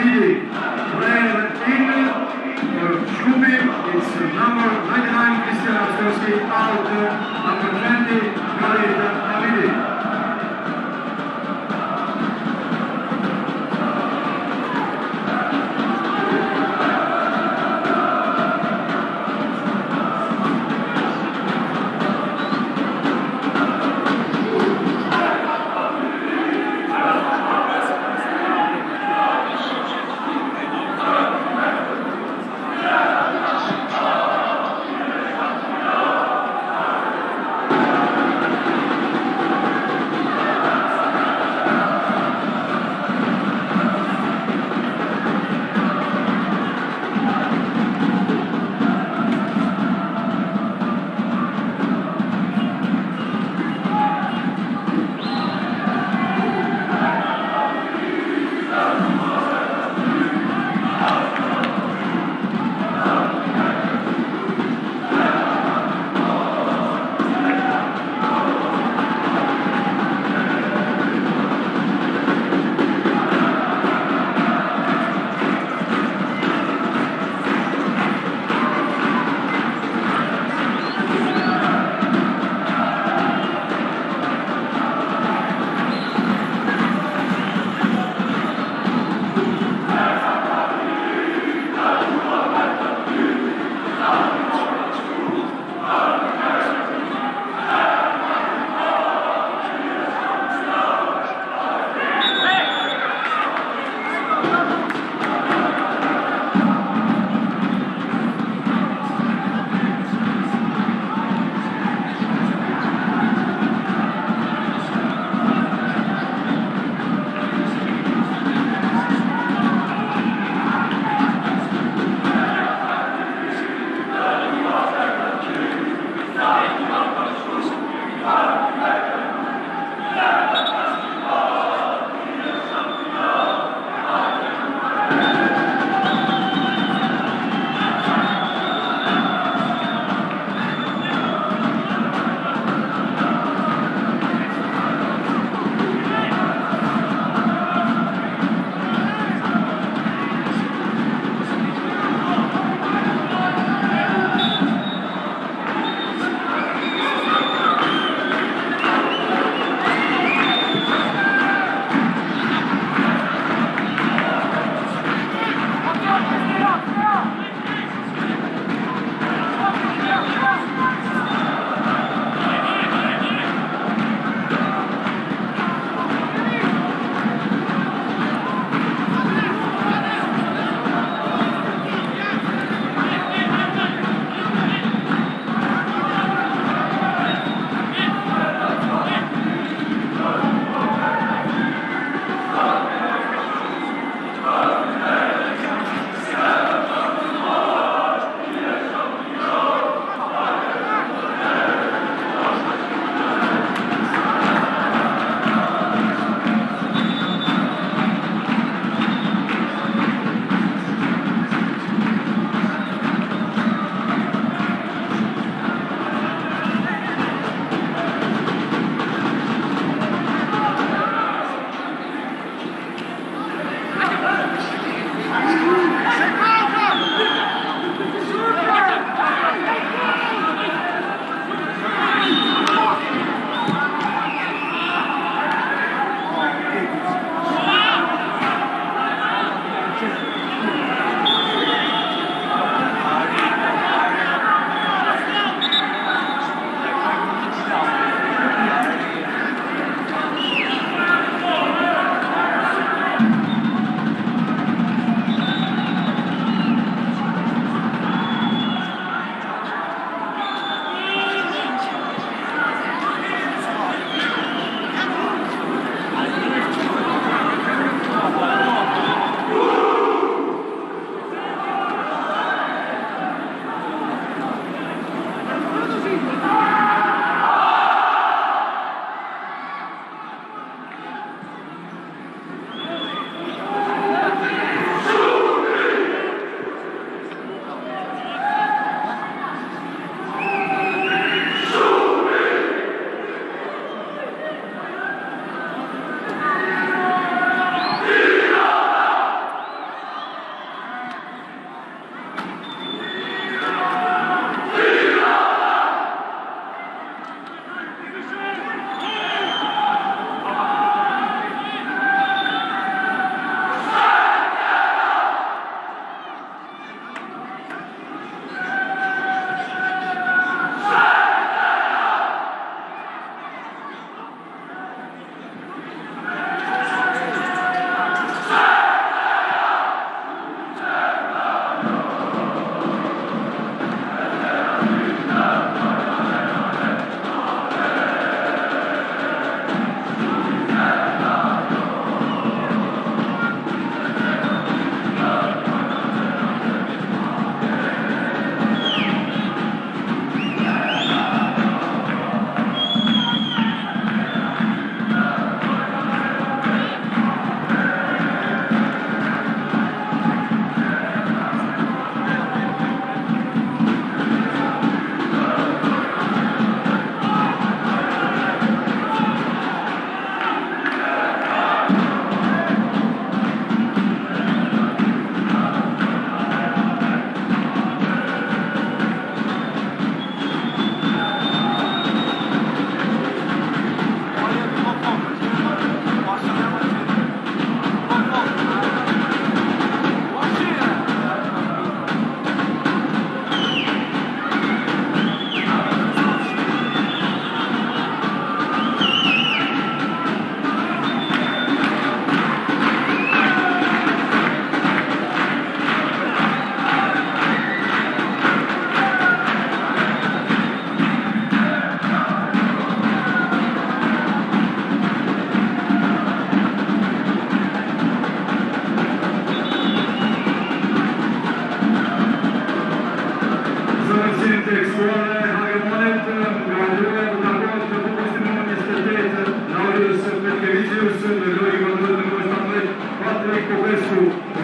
Player in for Shkupi, it's number 99, Christian Astorski, out, number 20, Khalid.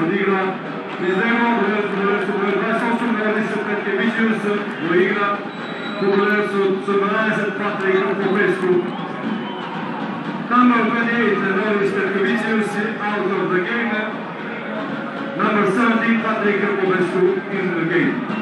odigra. Priznajmo, su broj 28 nalazi se Petke Vičius, do igra. Kubolev su 12 Patrik Popescu. Number 28, Loris Petkovicius out of the game. Number 17, Patrik Popescu in the game.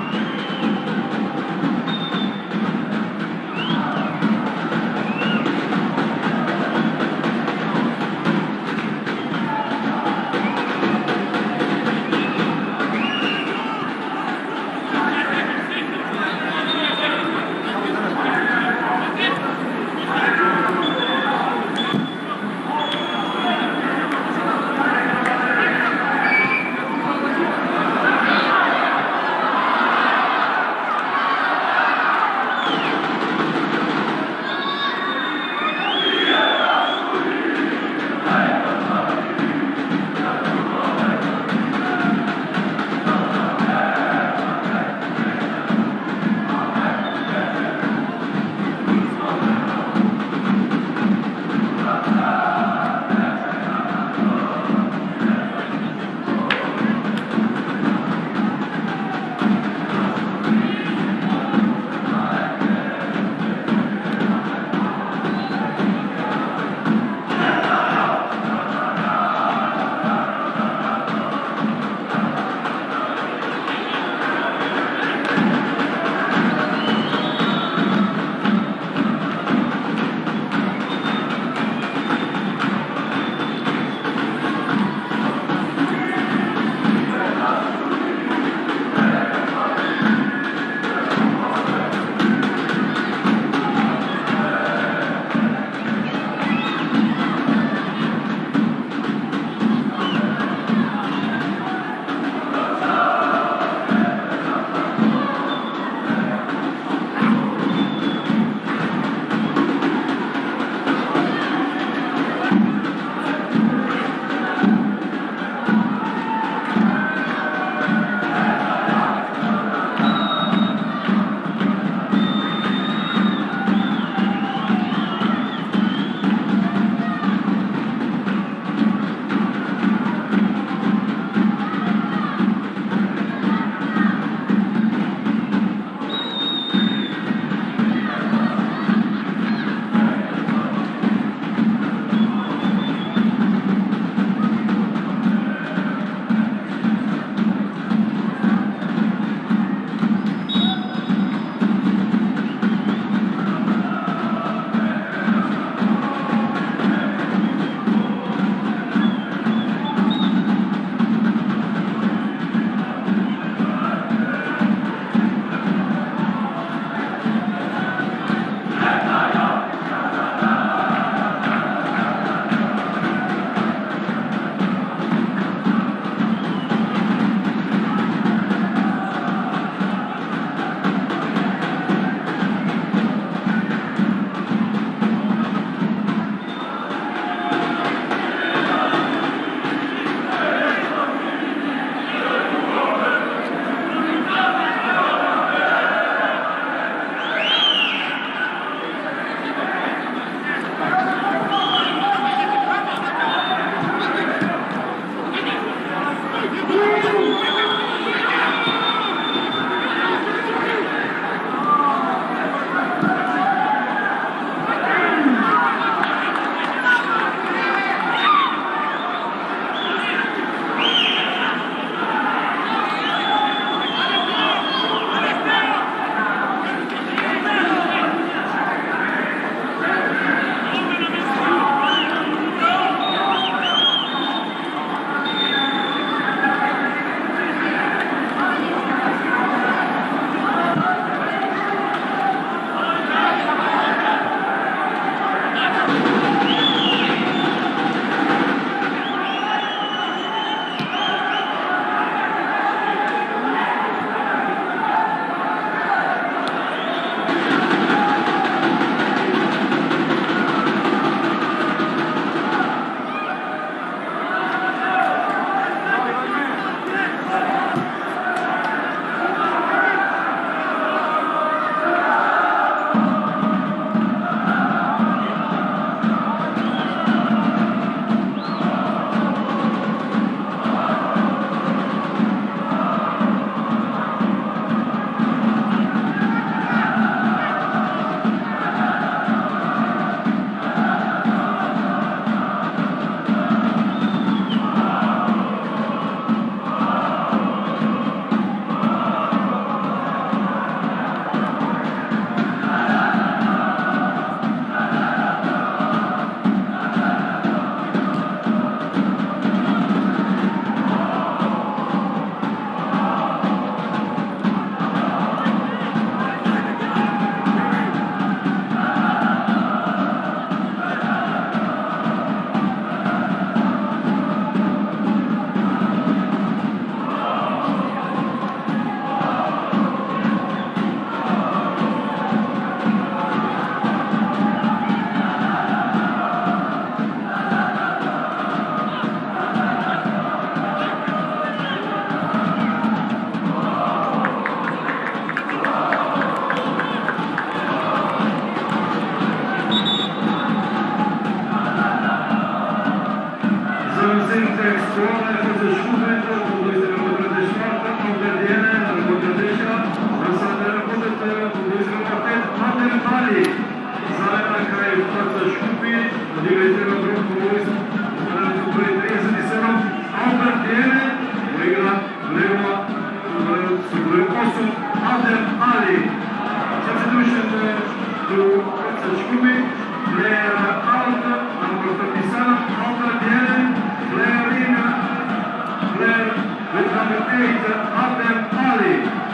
player with number 8, Adem Ali.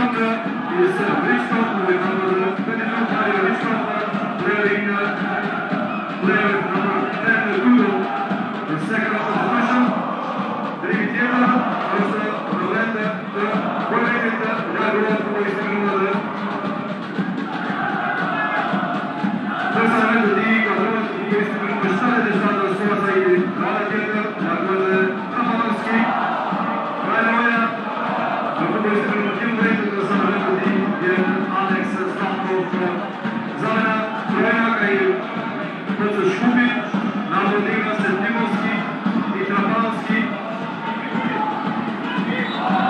round is Richmond with number 22, Mario Richmond, playing player number 10, Gudo. The second substitution, David Taylor, also Rolanda, the coordinated Raguel for his number. Personalmente dico, allora, in questo primo stare è stato la sua saída, la Taylor, Raguel, Trapanovski, Raguel, dopo questo primo team break, personalmente di Alex Stankov, Zana, Troena, Păță Shkupi, Navodina, Sentimovski i Trapanovski.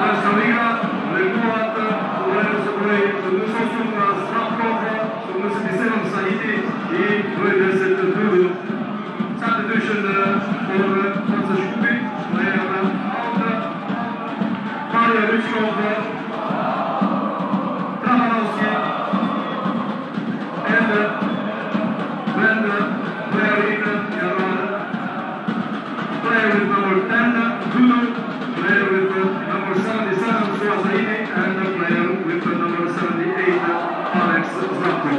Questa liga regolată, vreau să vrei, să nu s-o supra Stankov, să nu se diseram Saidi i voi de se târgul. Substitution for Păță Shkupi, player out, Mario Richkov, Trapanovski, and player with number 10, Gudo, player with number 77, Suazaidi, and the player with number 78, Alex Zlatko.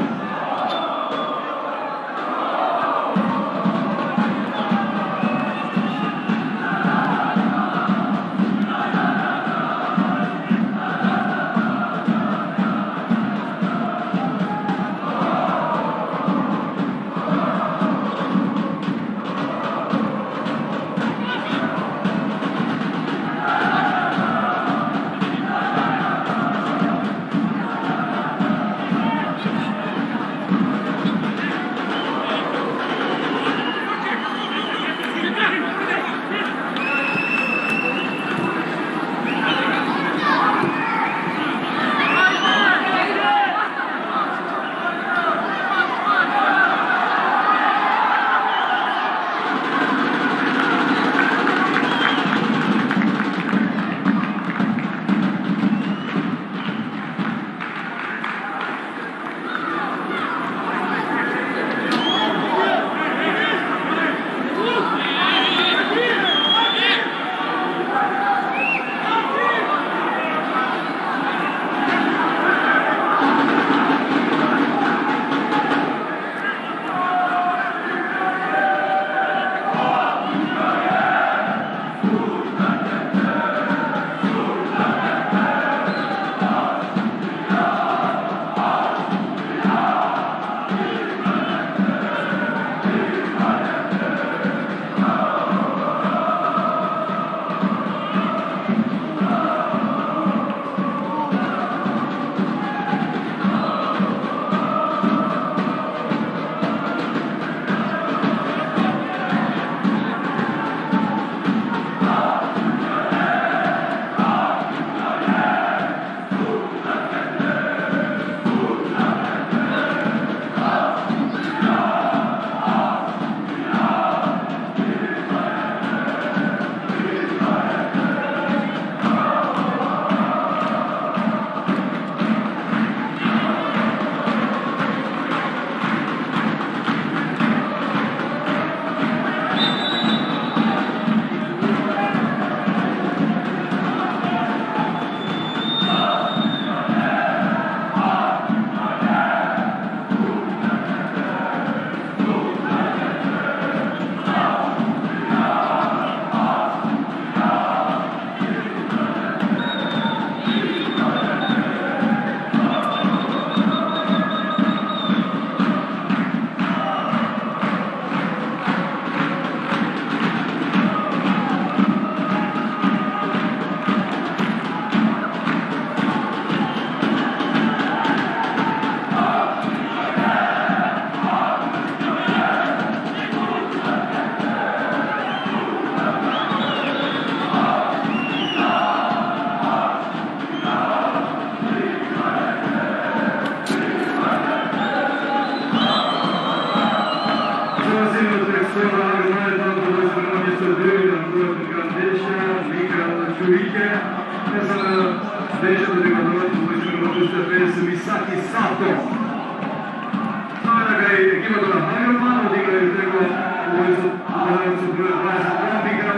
echipa della Hegelmann, dico che tengo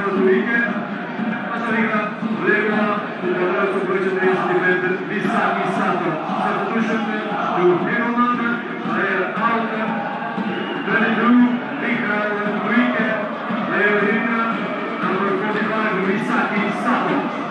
questo weekend, ma sta regola il giocatore su precedente difende Visaki substitution to Hegelmann, player out, 22, Michael Enrique, player in, number 45, Misaki Sato.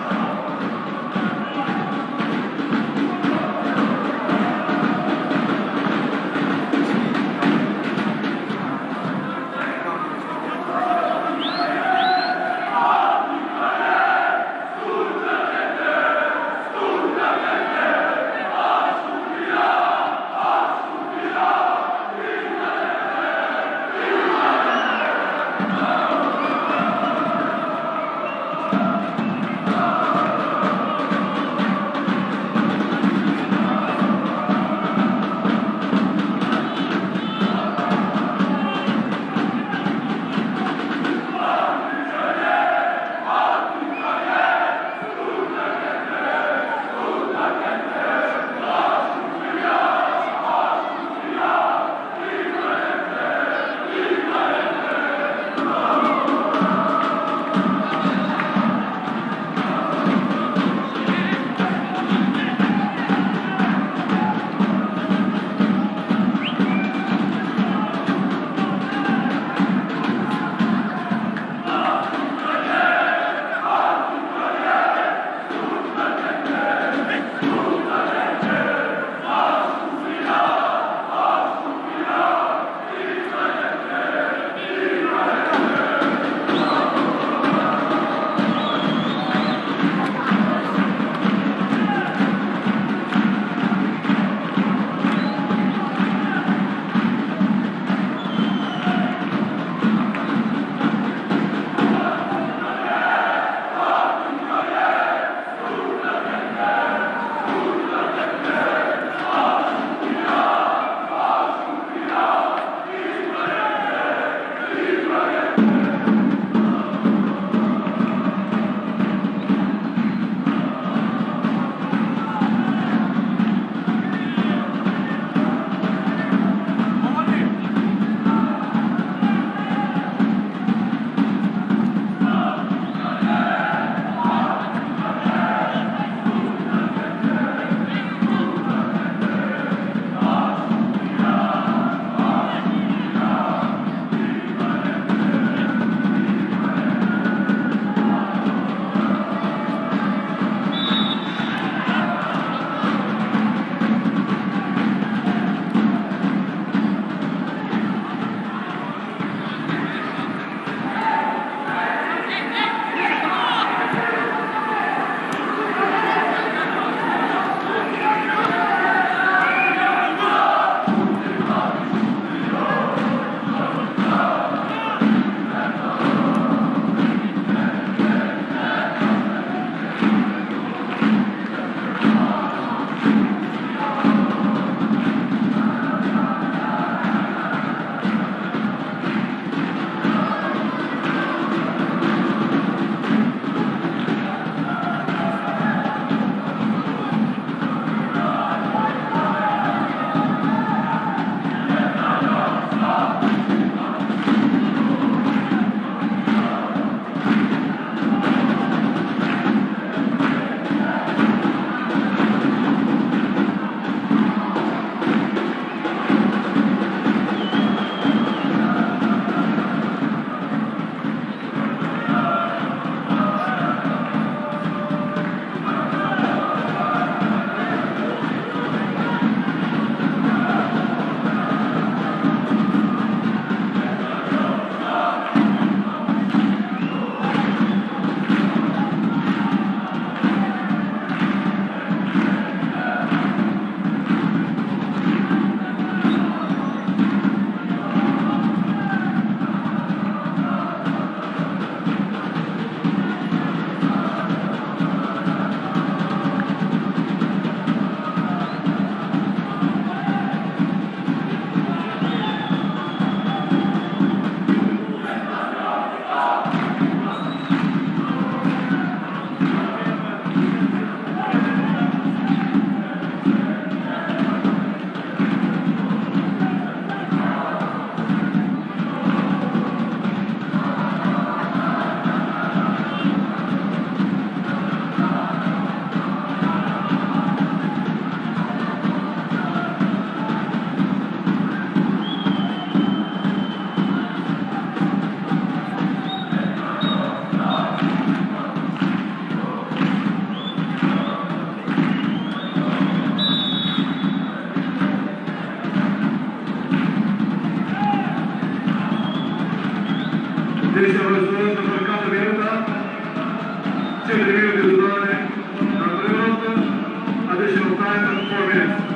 Evet.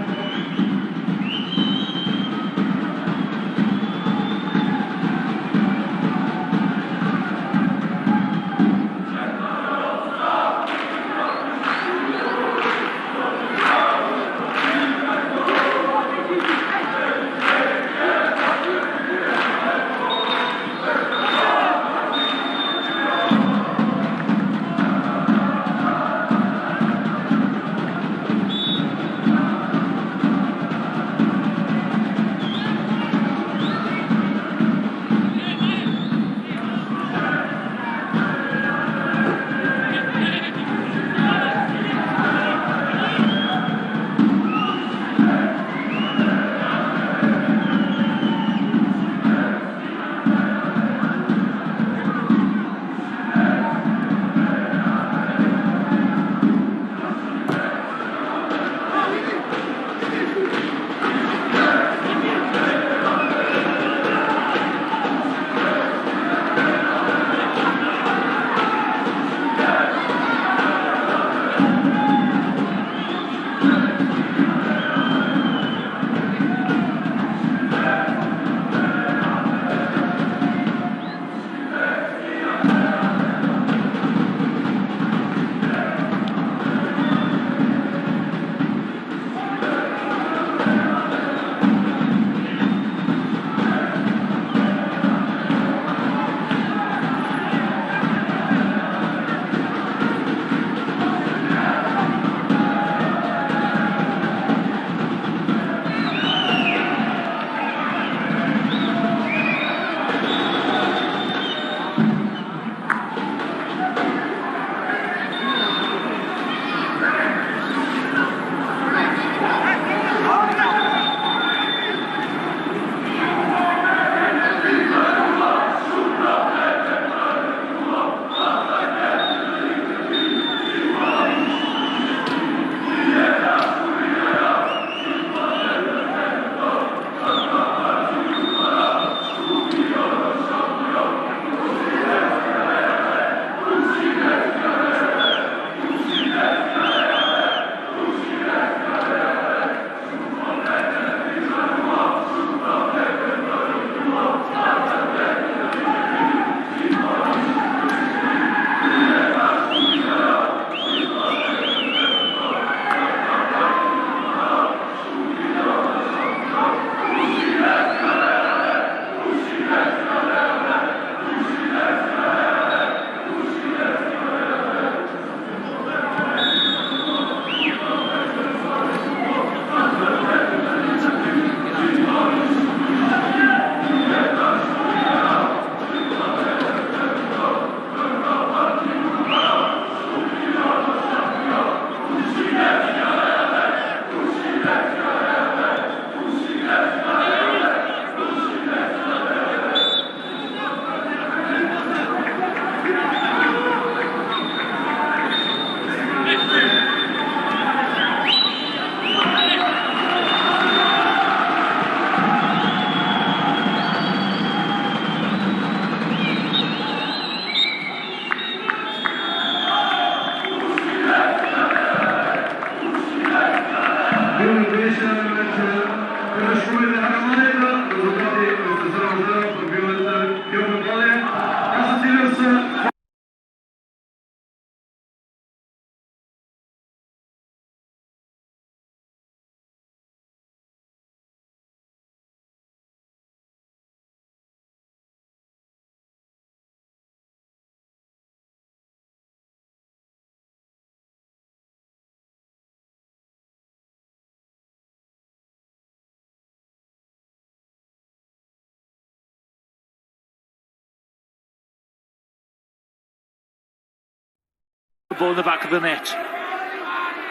Ball in the back of the net.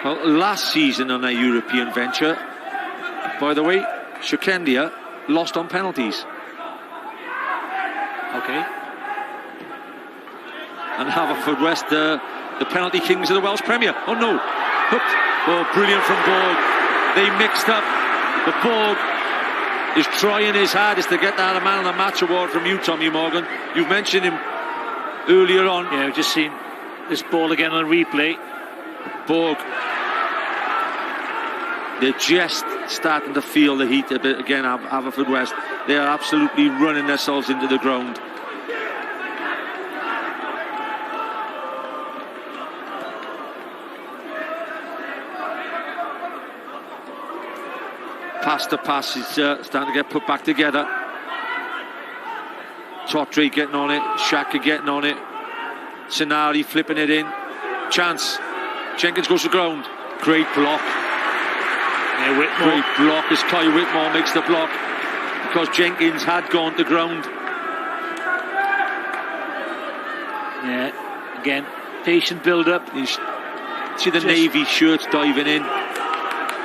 Well, last season on a European venture, by the way, Shkupi lost on penalties. Okay. And Haverfordwest, the penalty kings of the Welsh Premier. Oh no, hooked. Oh, brilliant from Borg. They mixed up. The Borg is trying his hardest to get that Man of the Match award from you, Tommy Morgan. You've mentioned him earlier on. Yeah, we've just seen this ball again on replay. Borg. They're just starting to feel the heat a bit again, Haverfordwest. They are absolutely running themselves into the ground. Pass to pass is starting to get put back together. Totri getting on it, Shaka getting on it. Sinari flipping it in. Chance. Jenkins goes to ground. Great block. Yeah, great block as Kai Whitmore makes the block because Jenkins had gone to ground. Yeah, again, patient build-up. See the Navy shirts diving in.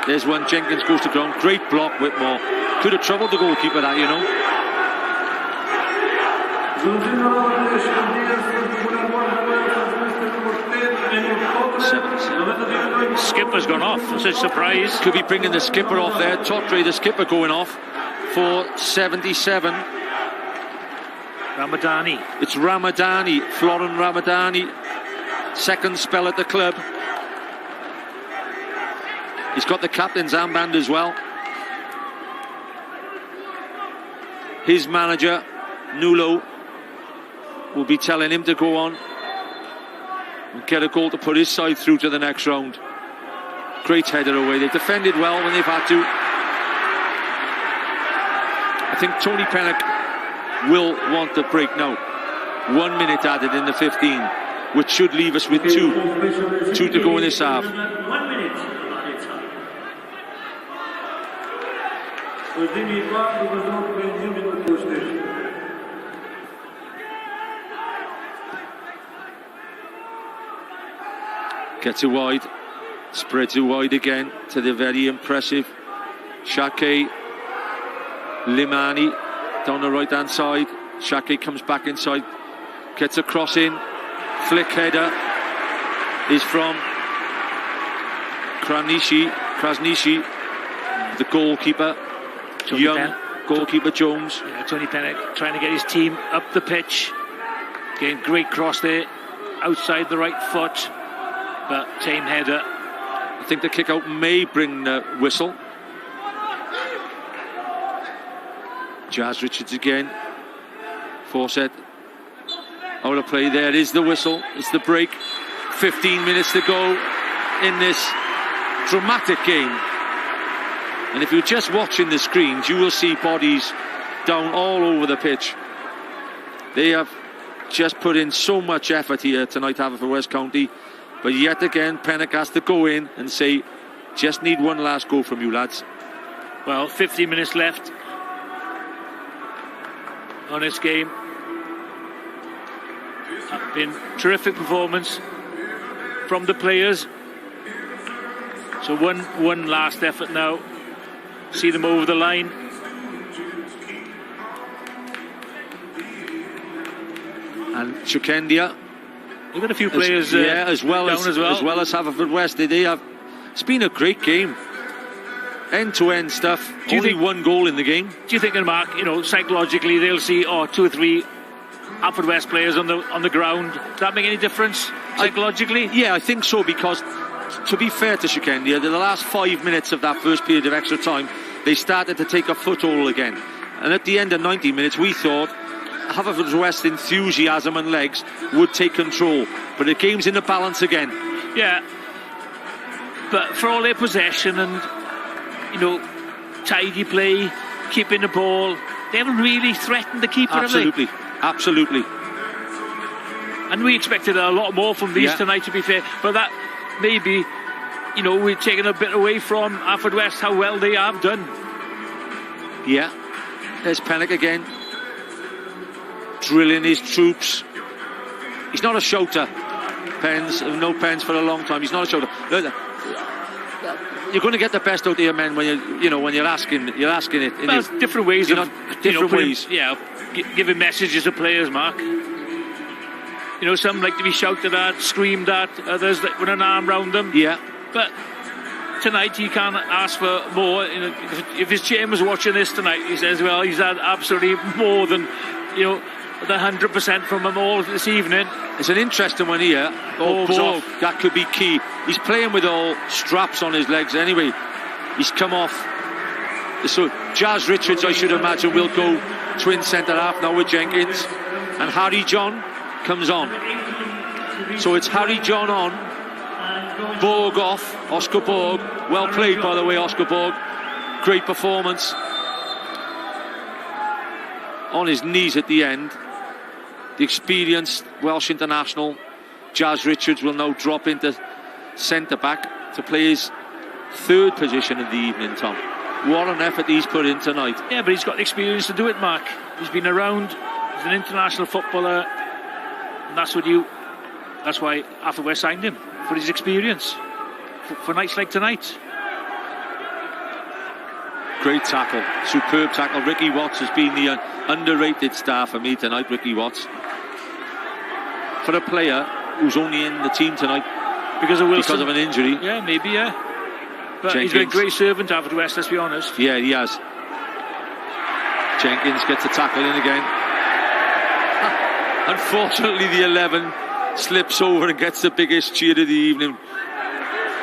There's one. Jenkins goes to ground. Great block, Whitmore. Could have troubled the goalkeeper, that, you know. Skipper's gone off. It's a surprise. Could be bringing the skipper off there. Totri, the skipper, going off for 77. Ramadani. It's Ramadani, Florin Ramadani. Second spell at the club. He's got the captain's armband as well. His manager, Nulo, will be telling him to go on and get a goal to put his side through to the next round. Great header away. They've defended well when they've had to. I think Tony Pennock will want the break now. 1 minute added in the 15, which should leave us with two to go in this half. 1 minute. Gets it wide, spreads it wide again to the very impressive Shake Limani down the right hand side. Shake comes back inside, gets a cross in, flick header is from Krasniqi, the goalkeeper, young goalkeeper Jones. Yeah, Tony Pennock trying to get his team up the pitch. Getting great cross there, outside the right foot, but tame header. I think the kick out may bring the whistle. Jazz Richards again. Fawcett. Out of play. There is the whistle. It's the break. 15 minutes to go in this dramatic game. And if you're just watching the screens, you will see bodies down all over the pitch. They have just put in so much effort here tonight, Haverfordwest County. But yet again, Pennock has to go in and say, just need one last go from you, lads. Well, 15 minutes left on this game. Been terrific performance from the players. So one last effort now. See them over the line. And Chukendia. We've got a few players as well as Haverfordwest. They have. It's been a great game. End-to-end stuff. Only one goal in the game. Do you think, Mark, psychologically they'll see 2 or 3 Haverfordwest players on the ground? Does that make any difference psychologically? I think so, because to be fair to Chukendia, the last 5 minutes of that first period of extra time, they started to take a foothold again. And at the end of 90 minutes, we thought Haverfordwest enthusiasm and legs would take control. But the game's in the balance again. Yeah. But for all their possession and, tidy play, keeping the ball, they haven't really threatened the keeper, Absolutely. have they? Absolutely. And we expected a lot more from these tonight, to be fair. But that maybe, we're taking a bit away from Haverfordwest, how well they have done. Yeah. There's Pennock again. Drilling his troops. He's not a shouter. No pens for a long time. He's not a shouter. You're going to get the best out of your men when you're asking it. Well, different ways of different ways. Giving messages to players, Mark. Some like to be shouted at, screamed at. Others that with an arm round them. Yeah. But tonight he can't ask for more. If his chairman's watching this tonight, he says, well, he's had absolutely more than the 100% from them all this evening. It's an interesting one here. Borg, that could be key. He's playing with all straps on his legs anyway. He's come off. So Jazz Richards, I should imagine, will go twin centre half now with Jenkins, and Harry John comes on. So it's Harry John on, Borg off, Oscar Borg. Well played, by the way, Oscar Borg. Great performance. On his knees at the end. The experienced Welsh international Jazz Richards will now drop into centre back to play his third position of the evening, Tom. What an effort he's put in tonight. Yeah, but he's got the experience to do it, Mark. He's been around. He's an international footballer, and that's why Havertz signed him, for his experience for nights like tonight. Great tackle, superb tackle. Ricky Watts has been the underrated star for me tonight. Ricky Watts, for a player who's only in the team tonight because of Wilson, because of an injury. Yeah, maybe, yeah. But Jenkins. He's been a great servant to Havertz, let's be honest. Yeah, he has. Jenkins gets a tackle in again. Unfortunately, the 11 slips over and gets the biggest cheer of the evening.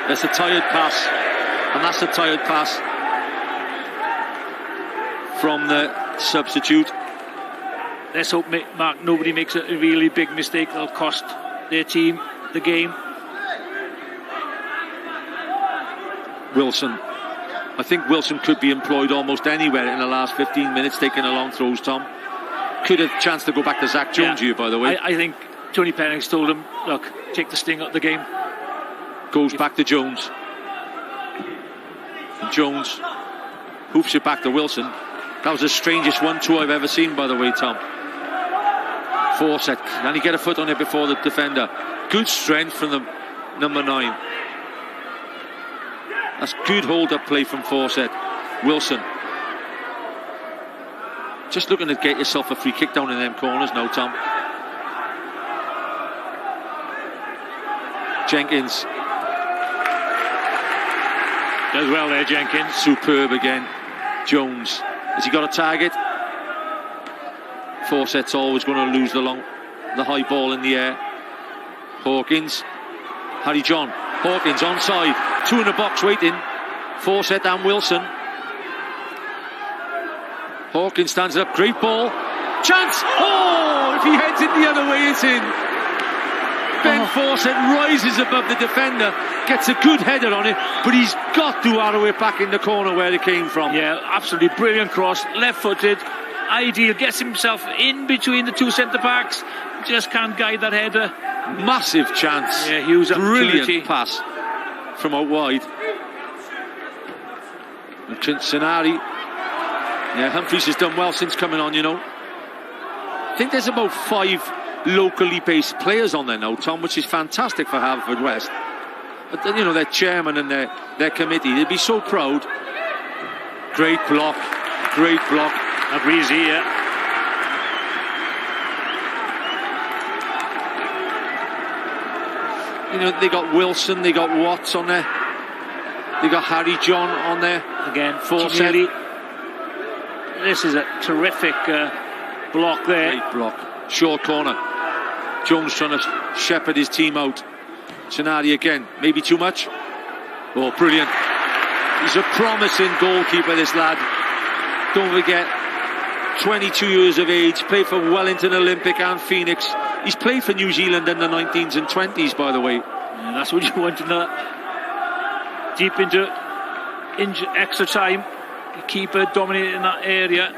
That's a tired pass, and that's a tired pass from the substitute. Let's hope, Mark, nobody makes a really big mistake that'll cost their team the game. Wilson. I think Wilson could be employed almost anywhere in the last 15 minutes, taking a long throws, Tom. Could have a chance to go back to Zach Jones here, by the way. I think Tony Penning's told him, look, take the sting out of the game. Goes back to Jones. And Jones hoofs it back to Wilson. That was the strangest 1-2 I've ever seen, by the way, Tom. Fawcett. Can he get a foot on it before the defender? Good strength from the number 9. That's good hold-up play from Fawcett. Wilson. Just looking to get yourself a free kick down in them corners now, Tom. Jenkins. Does well there, Jenkins. Superb again. Jones. Has he got a target? Fawcett's always going to lose the high ball in the air. Hawkins. Harry John. Hawkins onside. 2 in the box waiting. Fawcett and Wilson. Hawkins stands up. Great ball. Chance! Oh! If he heads it the other way, it's in. Ben Fawcett rises above the defender, gets a good header on it, but he's got to arrow it back in the corner where it came from. Yeah, absolutely brilliant cross, left-footed, ideal, gets himself in between the two centre-backs, just can't guide that header. Massive chance. Yeah, huge opportunity. Brilliant pass from out wide. Cincinnati. Yeah, Humphreys has done well since coming on, you know. I think there's about 5 locally based players on there now, Tom, which is fantastic for Haverfordwest. But then, you know, their chairman and their committee, they'd be so proud. Great block. Great block. A breezy, yeah. You know, they got Wilson, they got Watts on there. They got Harry John on there. Again, Fawcett. This is a terrific block there. Great block. Short corner. Jones trying to shepherd his team out. Cincinnati again. Maybe too much. Oh, brilliant. He's a promising goalkeeper, this lad. Don't forget, 22 years of age, played for Wellington Olympic and Phoenix. He's played for New Zealand in the 19s and 20s, by the way. Yeah, that's what you want to know. Deep into extra time. The keeper dominating that area.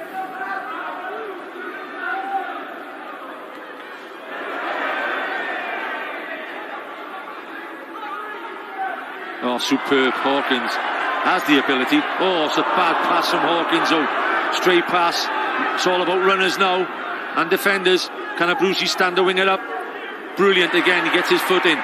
Oh, superb. Hawkins has the ability. Oh, it's a bad pass from Hawkins. Oh, straight pass. It's all about runners now and defenders. Can a Brucey stand to wing it up? Brilliant again. He gets his foot in.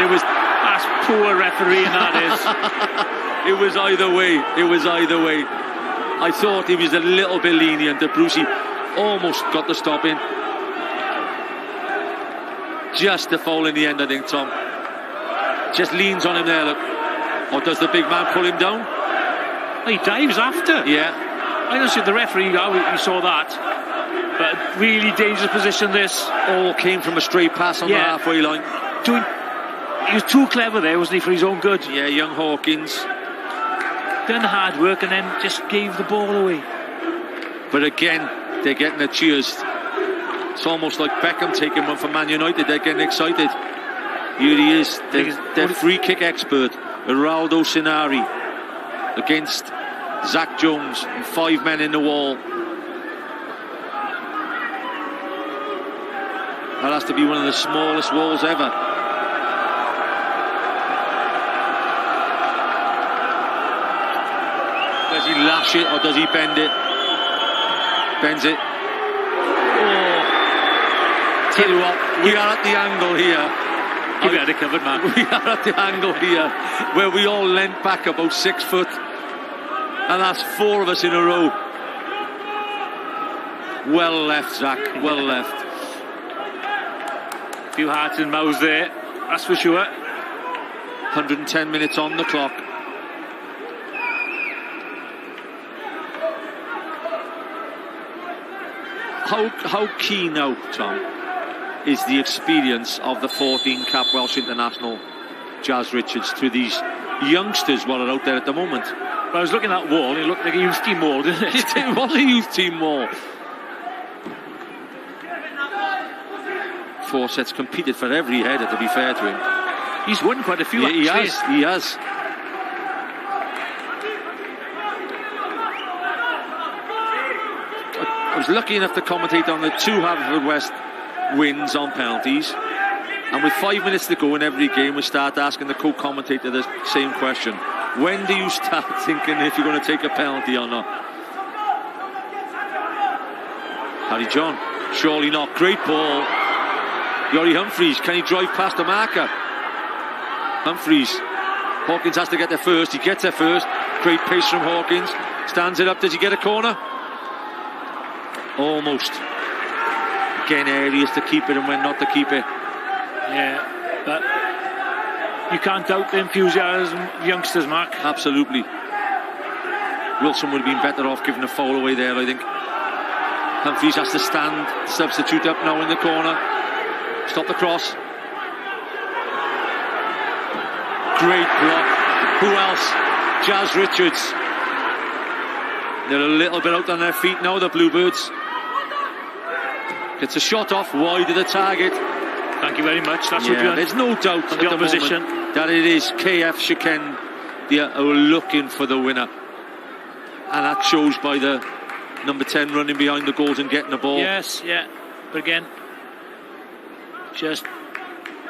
It was. That's poor refereeing, that is. It was either way. It was either way. I thought he was a little bit lenient. That Brucey almost got the stop in. Just a foul in the end, I think, Tom. Just leans on him there, look. Or does the big man pull him down? He dives after. Yeah. I don't see the referee, we saw that. But really dangerous position, this. All came from a straight pass on the halfway line. He was too clever there, wasn't he, for his own good? Yeah, young Hawkins. Done hard work and then just gave the ball away. But again, they're getting the cheers. It's almost like Beckham taking one from Man United. They're getting excited. Here he is, their free kick expert, Geraldo Sinari, against Zach Jones and 5 men in the wall. That has to be one of the smallest walls ever. Does he lash it or does he bend it? Bends it. Oh, tell you what, we are at the angle here. You got it covered, man. We are at the angle here where we all leant back about 6 foot, and that's 4 of us in a row. Well left, Zach. Well left. A few hearts and mouths there, that's for sure. 110 minutes on the clock. How key now, Tom, is the experience of the 14-cap Welsh international Jazz Richards to these youngsters what are out there at the moment? Well, I was looking at that wall, it looked like a youth team wall, didn't it? It was a youth team wall. 4 sets competed for every header, to be fair to him. He's won quite a few, He has. I was lucky enough to commentate on the 2 Haverfordwest wins on penalties, and with 5 minutes to go in every game, we start asking the co-commentator the same question: when do you start thinking if you're going to take a penalty or not? Harry John, surely not. Great ball. Yori Humphreys, can he drive past the marker? Humphreys, Hawkins has to get there first. He gets there first. Great pace from Hawkins. Stands it up. Does he get a corner? Almost. Again, areas to keep it and when not to keep it. Yeah, but you can't doubt the enthusiasm of youngsters, Mark. Absolutely. Wilson would have been better off giving a foul away there, I think. Humphreys has to stand, substitute up now in the corner. Stop the cross. Great block. Who else? Jazz Richards. They're a little bit out on their feet now, the Bluebirds. Gets a shot off wide of the target. Thank you very much. That's what you're. There's no doubt at the opposition moment that it is KF Shiken who are looking for the winner, and that shows by the number 10 running behind the goals and getting the ball. Yes, yeah, but again, just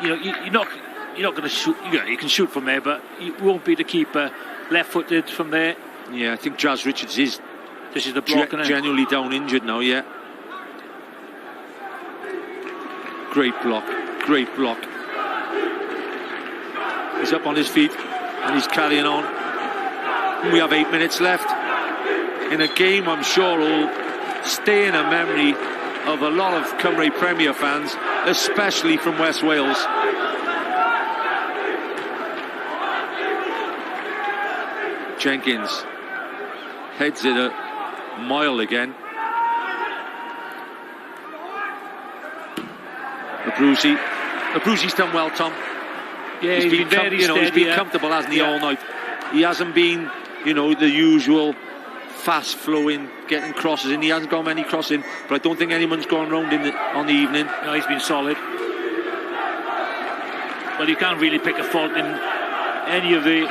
you're not going to shoot. You can shoot from there, but you won't be the keeper. Left-footed from there. Yeah, I think Jazz Richards is. This is the block, genuinely down injured now. Yeah. Great block. Great block. He's up on his feet and he's carrying on. We have 8 minutes left in a game I'm sure will stay in a memory of a lot of Cymru Premier fans, especially from West Wales. Jenkins heads it a mile again. Abruzzi's done well, Tom. Yeah, he's been very steady, he's been comfortable, hasn't he, all night? He hasn't been, the usual fast-flowing, getting crosses in. He hasn't got many crossing, but I don't think anyone's gone round on the evening. No, he's been solid. But you can't really pick a fault in any of the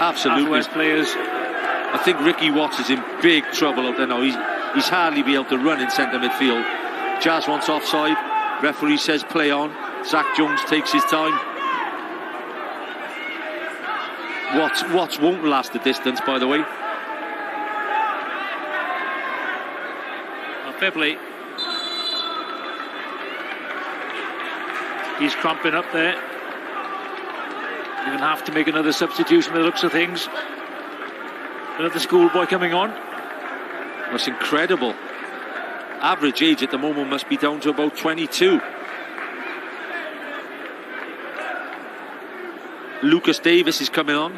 West players. I think Ricky Watts is in big trouble out there now. He's hardly be able to run in centre midfield. Jazz wants offside. Referee says play on. Zach Jones takes his time. Watts won't last the distance, by the way. Well, fair play. He's cramping up there. You're going to have to make another substitution by the looks of things. Another schoolboy coming on. That's incredible. Average age at the moment must be down to about 22. Lucas Davis is coming on.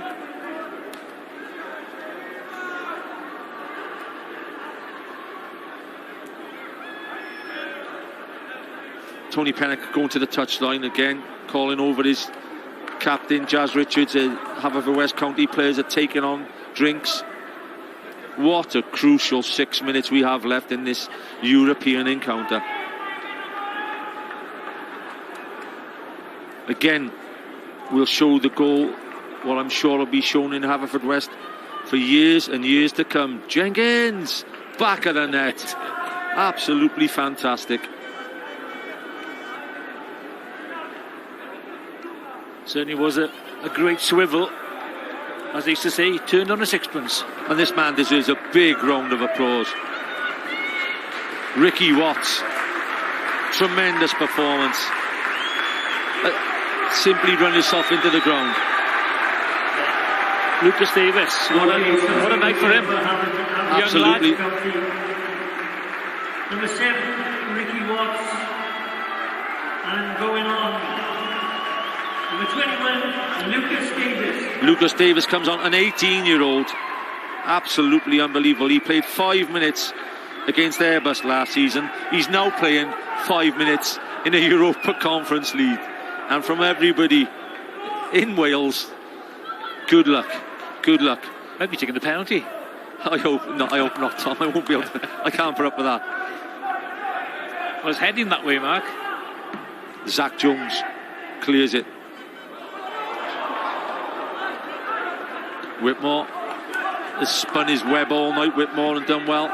Tony Pennock going to the touchline again, calling over his captain, Jazz Richards, Haverfordwest County players are taking on drinks. What a crucial 6 minutes we have left in this European encounter. Again, we'll show the goal, what I'm sure will be shown in Haverfordwest for years and years to come. Jenkins, back of the net. Absolutely fantastic. Certainly was a great swivel. As they used to say, he turned on a sixpence. And this man deserves a big round of applause. Ricky Watts, tremendous performance. Simply run yourself into the ground. Lucas Davis, what a night for him. Absolutely. Number 7, Ricky Watts. And going on, number 21, Lucas Davis. Lucas Davis comes on, an 18-year-old. Absolutely unbelievable. He played 5 minutes against Airbus last season. He's now playing 5 minutes in a Europa Conference League. And from everybody in Wales, good luck. Good luck. Might be taking the penalty. I hope not, Tom. I won't be able to. I can't put up with that. I was heading that way, Mark. Zach Jones clears it. Whitmore has spun his web all night, Whitmore, and done well.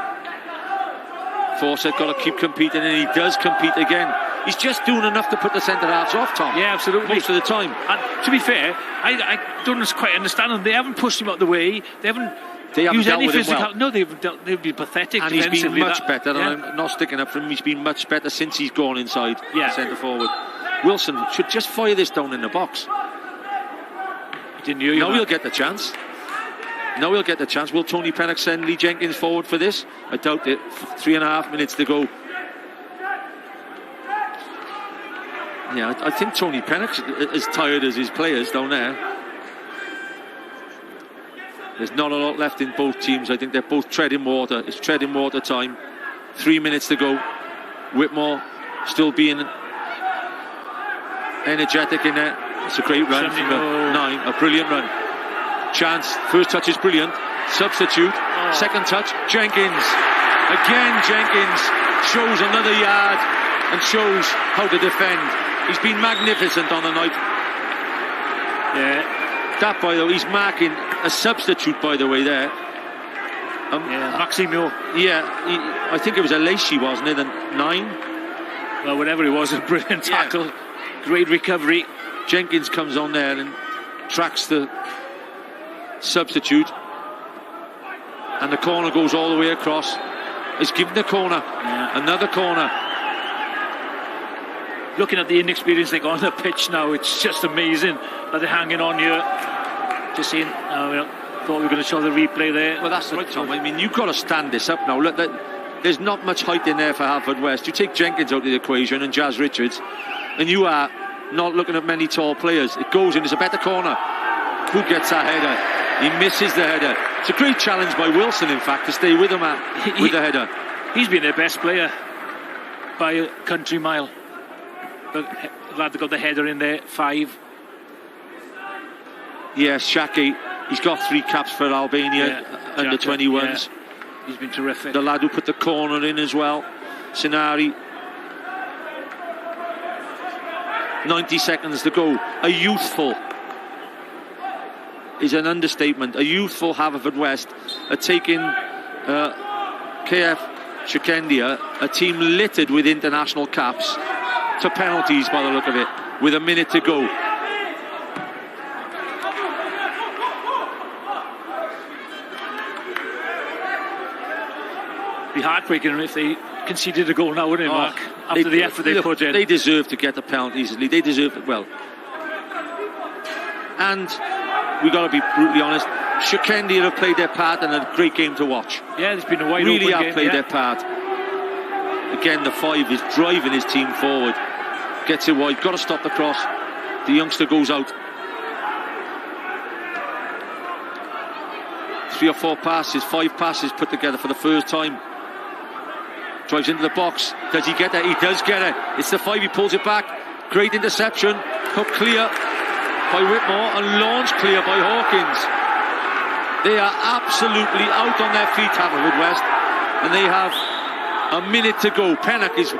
Fawcett got to keep competing, and he does compete again. He's just doing enough to put the centre-halves off, Tom. Yeah, absolutely. Most of the time. And to be fair, I don't quite understand them. They haven't pushed him out of the way. They haven't used any physical. Well. No, they've been pathetic. And he's been much better. Yeah. And I'm not sticking up for him. He's been much better since he's gone inside centre forward. Wilson should just fire this down in the box. Didn't you? Now he'll get the chance. Now he'll get the chance. Will Tony Pennock send Lee Jenkins forward for this? I doubt it. 3.5 minutes to go. Yeah, I think Tony Pennock's as tired as his players down there. There's not a lot left in both teams. I think they're both treading water. It's treading water time. 3 minutes to go. Whitmore still being energetic in there. It's a great run from the 9. A brilliant run. Chance. First touch is brilliant. Substitute. Second touch. Jenkins. Again, Jenkins shows another yard and shows how to defend. He's been magnificent on the night. Yeah. That, by the way, he's marking a substitute, by the way, there. Maximo. I think it was a Lacey, wasn't it? The 9? Well, whatever it was, a brilliant tackle. Yeah. Great recovery. Jenkins comes on there and tracks the substitute. And the corner goes all the way across. He's given the corner. Yeah. Another corner. Looking at the inexperience they got on the pitch now, it's just amazing that they're hanging on here. Just seeing, thought we were going to show the replay there. Well, that's right, Tom. I mean, you've got to stand this up now. Look, there's not much height in there for Haverfordwest. You take Jenkins out of the equation and Jazz Richards, and you are not looking at many tall players. It goes in, it's a better corner. Who gets that header? He misses the header. It's a great challenge by Wilson, in fact, to stay with him with the header. He's been their best player by a country mile. But glad they got the header in there. 5. Yes, Shaki. He's got 3 caps for Albania under 21s. Yeah. He's been terrific. The lad who put the corner in as well, Sinari. 90 seconds to go. A youthful is an understatement. A youthful Haverfordwest are taking KF Shekendia, a team littered with international caps, to penalties by the look of it, with a minute to go. It'd be heartbreaking if they conceded a goal now, wouldn't it, Mark? After the effort they put in. They deserve to get the penalties. They deserve it well. And we've got to be brutally honest, Shekendia have played their part and a great game to watch. Yeah, there's been a wide really open have game, played their part. Again, the 5 is driving his team forward. Gets it wide, got to stop the cross. The youngster goes out. 3 or 4 passes, 5 passes put together for the first time. Drives into the box. Does he get it? He does get it. It's the 5, he pulls it back. Great interception. Hook clear. by Whitmore and launch clear by Hawkins. They are absolutely out on their feet, Haverfordwest, and they have a minute to go. Pennock is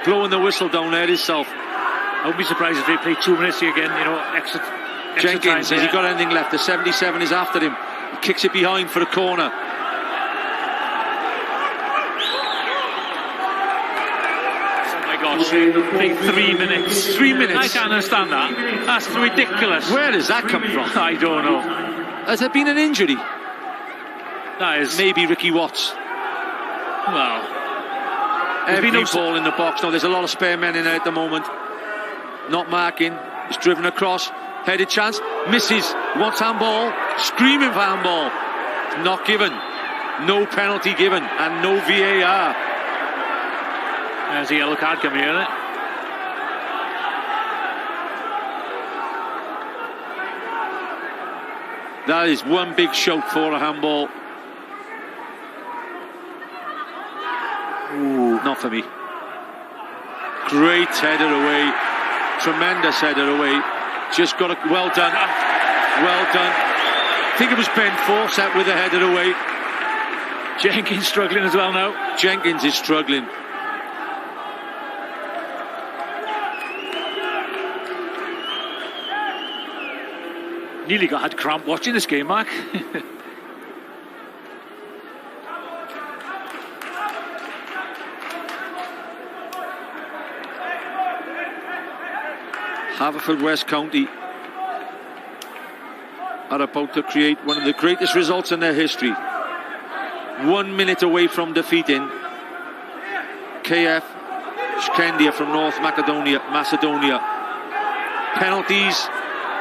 blowing the whistle down there himself. I wouldn't be surprised if they play 2 minutes here again, extra Jenkins, time, has he got anything left? The 77 is after him. He kicks it behind for a corner. Play 3 minutes. 3 minutes. I can't understand that. That's ridiculous. Where does that come from? I don't know. Has there been an injury? That is Maybe Ricky Watts. well. Every been no ball in the box. No, there's a lot of spare men in there at the moment. Not marking. It's driven across. Headed chance. Misses. Wants handball. Screaming for handball. Not given. No penalty given. And no VAR. There's a yellow card coming here, isn't it? That is one big shout for a handball. Ooh, not for me. Great header away. Tremendous header away. Just got a well done. Well done. I think it was Ben Forsett with a header away. Jenkins struggling as well now. Jenkins is struggling. Nearly had cramp watching this game, Mark. Haverfordwest County are about to create one of the greatest results in their history. 1 minute away from defeating KF Shkupi from North Macedonia. Penalties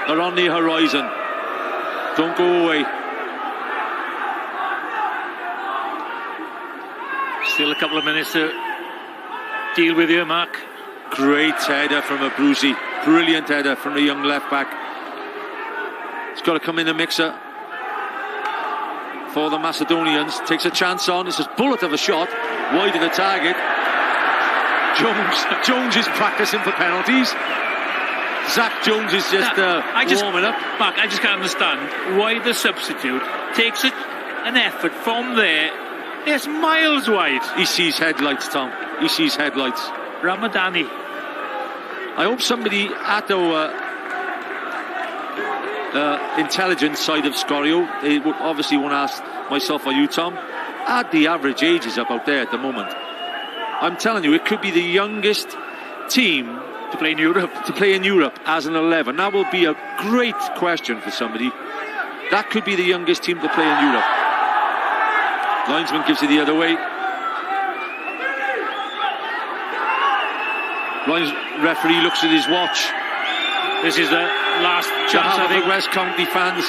are on the horizon. Don't go away. Still a couple of minutes to deal with here, Mark. Great header from Abruzzi. Brilliant header from the young left back. He's got to come in the mixer for the Macedonians. Takes a chance on. It's a bullet of a shot wide of the target. Jones is practicing for penalties. Zach Jones is just warming up. Mark, I just can't understand why the substitute takes an effort from there. It's miles wide. He sees headlights, Tom. He sees headlights. Ramadani. I hope somebody at our intelligence side of Scorio, they would obviously want to ask myself or you, Tom, add the average ages about there at the moment. I'm telling you, it could be the youngest team to play in Europe. To play in Europe as an 11. That will be a great question for somebody. That could be the youngest team to play in Europe. Linesman gives it the other way. Referee looks at his watch. This is the last chance, I think. West County fans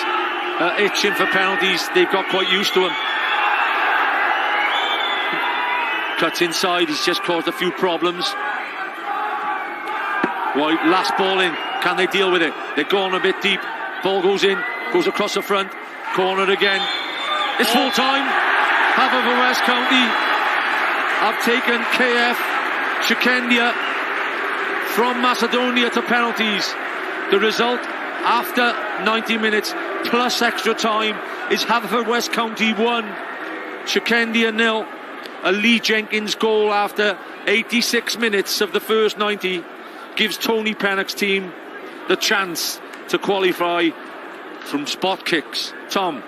itching for penalties. They've got quite used to him. Cuts inside. He's just caused a few problems. White, last ball in. Can they deal with it? They're going a bit deep. Ball goes in. Goes across the front. Corner again. It's full time. Haverfordwest County have taken KF Shkupi from Macedonia to penalties. The result after 90 minutes plus extra time is Haverfordwest County 1, Shkupi 0. A Lee Jenkins goal after 86 minutes of the first 90 gives Tony Pennock's team the chance to qualify from spot kicks. Tom,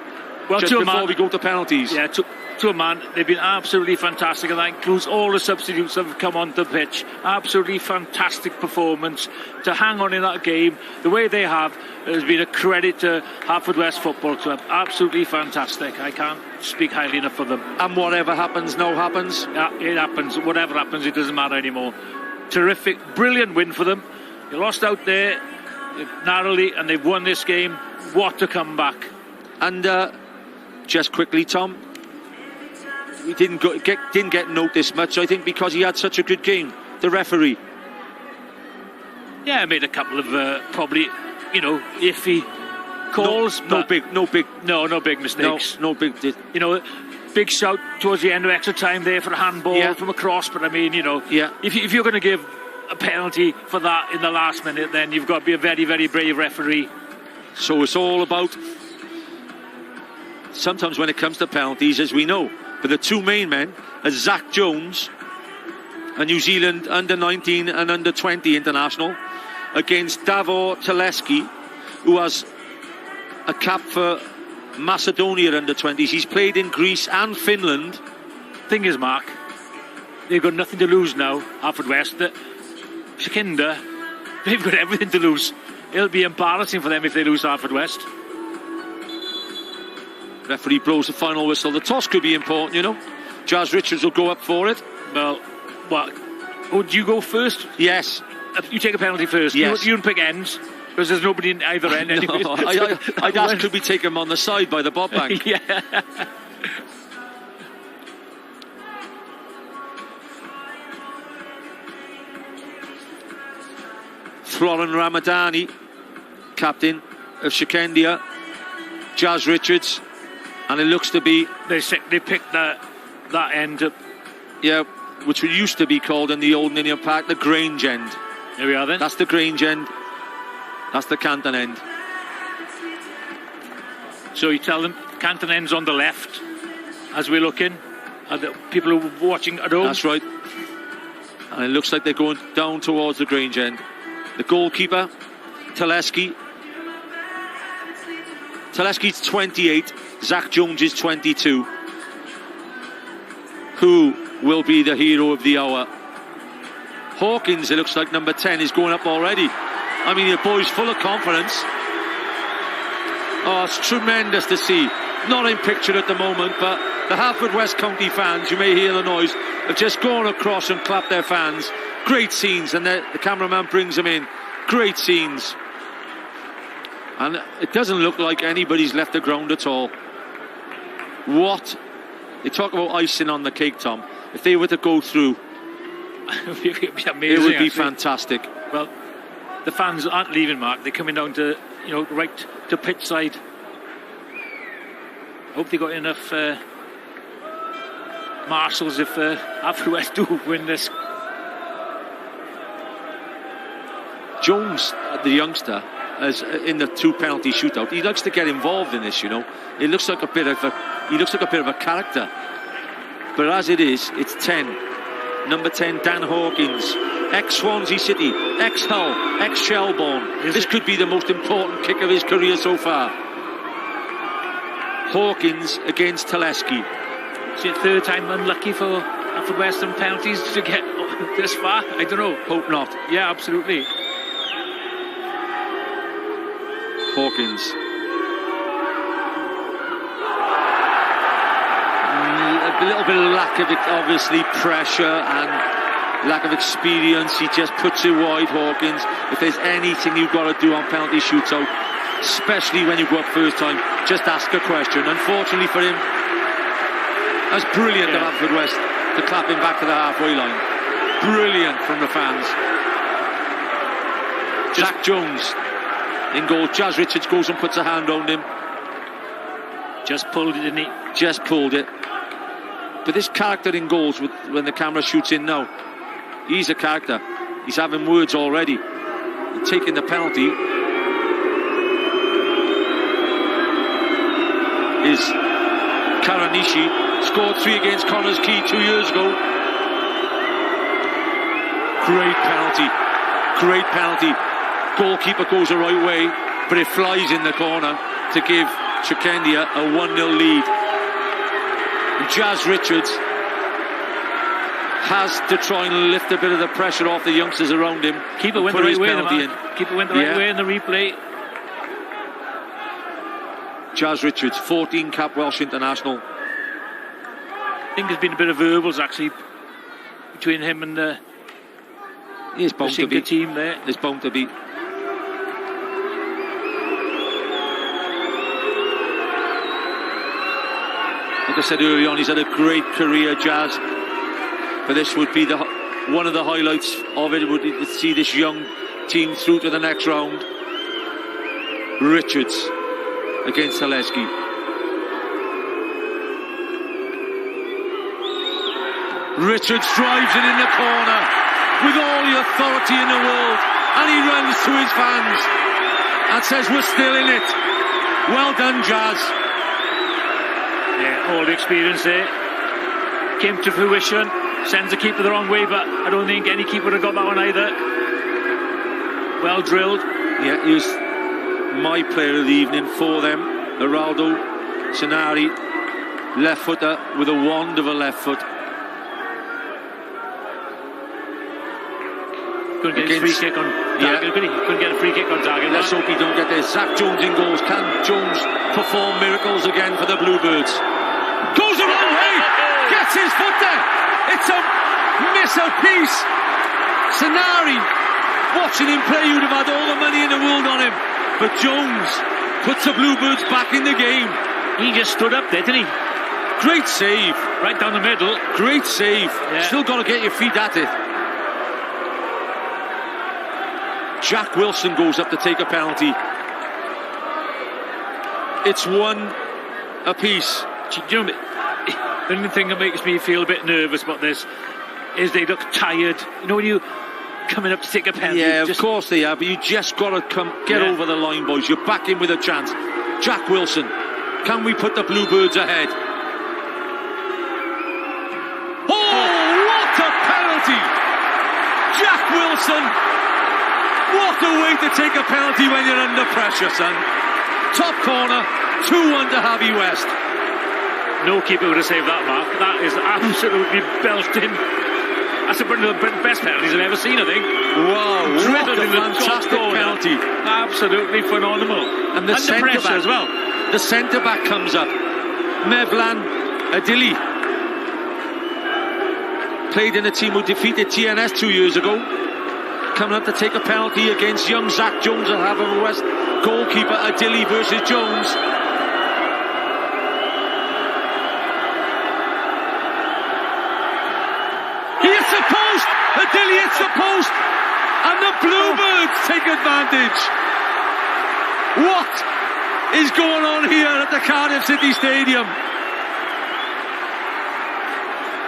well, just before we go to penalties. Yeah, to a man, they've been absolutely fantastic, and that includes all the substitutes that have come onto the pitch. Absolutely fantastic performance to hang on in that game the way they have has been a credit to Haverfordwest Football Club. Absolutely fantastic. I can't speak highly enough of them. And whatever happens now happens. Yeah, it happens. Whatever happens, it doesn't matter anymore. Terrific, brilliant win for them. They lost out there narrowly, and they've won this game. What a comeback. And just quickly, Tom, he didn't get noticed much, I think, because he had such a good game. The referee. Yeah, made a couple of probably, iffy calls. No big mistakes. No big. Big shout towards the end of extra time there for a handball from across. But I mean, if you're going to give a penalty for that in the last minute, then you've got to be a very, very brave referee. So it's all about, sometimes when it comes to penalties, as we know, but the two main men are Zach Jones, a New Zealand under-19 and under-20 international, against Davor Teleski, who has a cap for Macedonia under-20s. He's played in Greece and Finland. Thing is, Mark, they've got nothing to lose now, Alfred West. Shakinda, they've got everything to lose. It'll be embarrassing for them if they lose to Alfred West. Referee blows the final whistle. The toss could be important, you know. Jazz Richards will go up for it. Well, what? Would you go first? Yes. You take a penalty first. Yes. You don't pick ends, because there's nobody in either end anyway. No, I'd ask could we take him on the side by the bob bank. Yeah. Florin Ramadani, captain of Shakendia, Jazz Richards, and it looks to be... They picked that end up. Yeah, which used to be called in the old Ninian Park the Grange end. There we are then. That's the Grange end. That's the Canton end. So you tell them Canton end's on the left as we look in. And the people who are watching at home. That's right. And it looks like they're going down towards the Grange end. The goalkeeper, Teleski. Teleski's 28. Zach Jones is 22. Who will be the hero of the hour? Hawkins, it looks like number 10, is going up already. I mean, the boy's full of confidence. Oh, it's tremendous to see. Not in picture at the moment, but the Halford West County fans, you may hear the noise, have just gone across and clapped their fans. Great scenes, and the cameraman brings them in. Great scenes. And it doesn't look like anybody's left the ground at all. What? They talk about icing on the cake, Tom. If they were to go through, It'd be amazing, it would be actually fantastic. Well, the fans aren't leaving, Mark. They're coming down to, right to pitch side. I hope they got enough marshals if Alfred West do win this. Jones, the youngster, as in the two penalty shootout, he likes to get involved in this. He looks like a bit of a character. But as it is, it's 10. Number 10, Dan Hawkins, ex-Swansea City, ex-Hull, ex-Shelbourne. This could be the most important kick of his career so far. Hawkins against Teleski. Is it third time unlucky for Alfred West on penalties to get this far? I don't know. Hope not. Yeah, absolutely. Hawkins. A little bit of lack of, obviously, pressure and lack of experience. He just puts it wide, Hawkins. If there's anything you've got to do on penalty shootout, especially when you go up first time, just ask a question. Unfortunately for him, that's brilliant of Alfred West to clap him back to the halfway line. Brilliant from the fans. Zach Jones in goal. Jazz Richards goes and puts a hand on him. Just pulled it, didn't he? Just pulled it. But this character in goals, when the camera shoots in now, he's a character. He's having words already. He's taking the penalty is Karanishi. Scored 3 against Connors Key 2 years ago. Great penalty. Great penalty. Goalkeeper goes the right way, but it flies in the corner to give Shakendia a 1-0 lead. And Jazz Richards has to try and lift a bit of the pressure off the youngsters around him. Keeper went the right way. Keeper went the right way in the replay. Jazz Richards, 14 cap Welsh international. I think there's been a bit of verbals actually between him and the team there. There's bound to be. Like I said earlier on, he's had a great career, Jazz. But this would be one of the highlights of it. Would be to see this young team through to the next round. Richards against Teleski. Richards drives it in the corner with all the authority in the world, and he runs to his fans. and says we're still in it. Well done, Jazz. Yeah, all the experience there came to fruition. Sends the keeper the wrong way, but I don't think any keeper would have got that one either. Well drilled. Yeah, here's my player of the evening for them, Geraldo Sanari, left footer with a wand of a left foot. Couldn't get a free kick on target, could he? Couldn't get a free kick on target. Let's hope he don't get there. Zach Jones in goals. Can Jones perform miracles again for the Bluebirds? Goes the wrong way! Gets his foot there! It's a miss of piece. Sanari, watching him play, you'd have had all the money in the world on him. But Jones puts the Bluebirds back in the game. He just stood up there, didn't he? Great save. Right down the middle. Great save. Yeah. Still got to get your feet at it. Jack Wilson goes up to take a penalty. It's one apiece. Do you know, the only thing that makes me feel a bit nervous about this is they look tired. You know, when you coming up to take a penalty. Yeah, of course they are, but you just got to get over the line, boys. You're back in with a chance. Jack Wilson, can we put the Bluebirds ahead? Oh, what a penalty! Jack Wilson, what a way to take a penalty when you're under pressure, son. Top corner, 2-1 to Javi West. No keeper would have saved that mark. That is absolutely belting. That's one of the best penalties I've ever seen, I think. Wow, what a fantastic penalty. Absolutely phenomenal. And the centre back as well. The centre back comes up. Mevlan Adili. Played in a team who defeated TNS 2 years ago. Coming up to take a penalty against young Zach Jones and Haverford West goalkeeper Adili versus Jones. Adili hits the post, and the Bluebirds take advantage. What is going on here at the Cardiff City Stadium?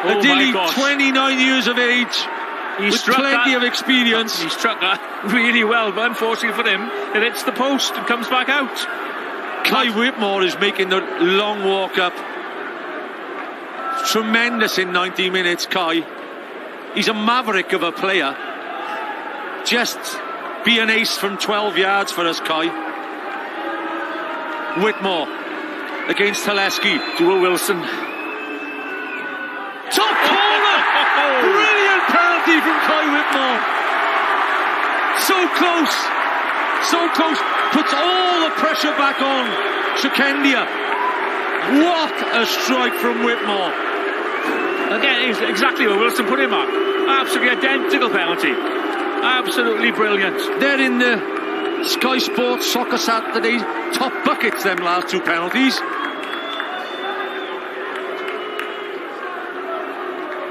Adili, 29 years of age, with plenty of experience. He struck that really well, but unfortunately for him, it hits the post and comes back out. Kai Whitmore is making the long walk up. Tremendous in 90 minutes, Kai. He's a maverick of a player. Just be an ace from 12 yards for us, Kai. Whitmore against Teleski. Dual Wilson. Top corner! Brilliant penalty from Kai Whitmore. So close. So close. Puts all the pressure back on Shakendia. What a strike from Whitmore. Again, exactly where Wilson put him on. Absolutely identical penalty. Absolutely brilliant. They're in the Sky Sports Soccer Saturday top buckets, them last two penalties.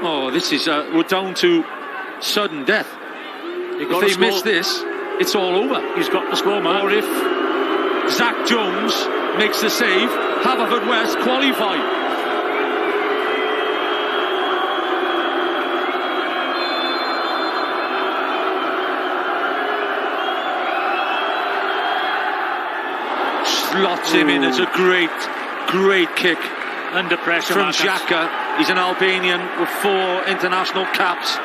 Oh, this is, we're down to sudden death. If they miss this, it's all over. He's got the score, man. Or if Zach Jones makes the save, Haverford West qualify. Slots him in. It's a great kick. Under pressure from Xhaka. He's an Albanian with 4 international caps.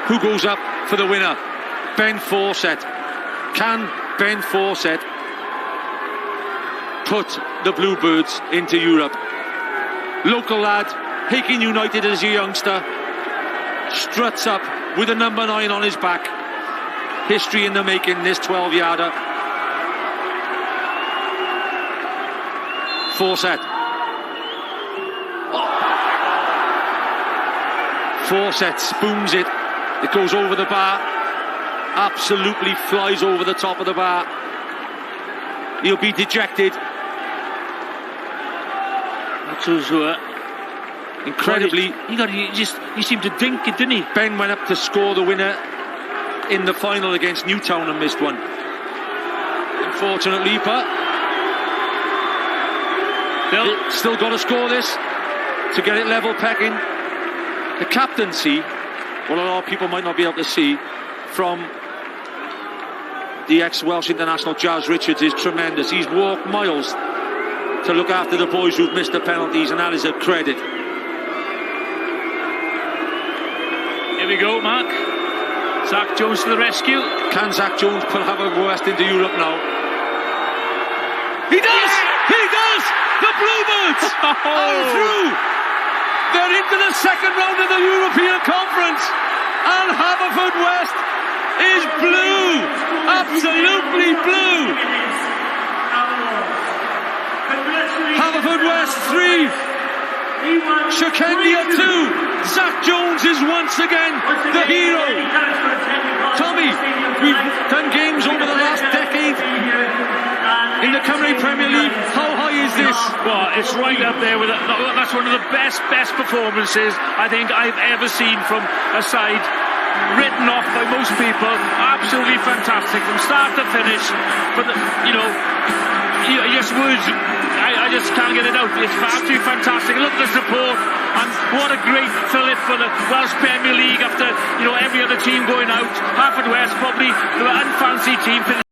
Who goes up for the winner? Ben Fawcett. Can Ben Fawcett put the Bluebirds into Europe? Local lad, Hakin United as a youngster, struts up with a number 9 on his back. History in the making, this 12-yarder. Fawcett. Fawcett spoons it. It goes over the bar. Absolutely flies over the top of the bar. He'll be dejected. Incredibly, he seemed to dink it, didn't he? Ben went up to score the winner in the final against Newtown and missed one. Unfortunately, but still got to score this to get it level pecking. The captaincy, what a lot of people might not be able to see, from the ex-Welsh international Jazz Richards is tremendous. He's walked miles to look after the boys who've missed the penalties, and that is a credit. Here we go, Mark. Zach Jones to the rescue. Can Zach Jones pull Haverford into Europe now? He does! He does! The Bluebirds are through! They're into the second round of the European Conference, and Haverford is blue! Absolutely blue! Haverford 3, Shekendia 2. Zach Jones is once again the hero. Tommy, we've done games over the last decade in the Cymru Premier League. How high is this? Well, it's right up there with that's one of the best performances I think I've ever seen from a side written off by most people. Absolutely fantastic from start to finish. But I just can't get it out. It's absolutely fantastic. Look at the support, and what a great fillip for the Welsh Premier League after every other team going out. Haverford West probably the unfancy team.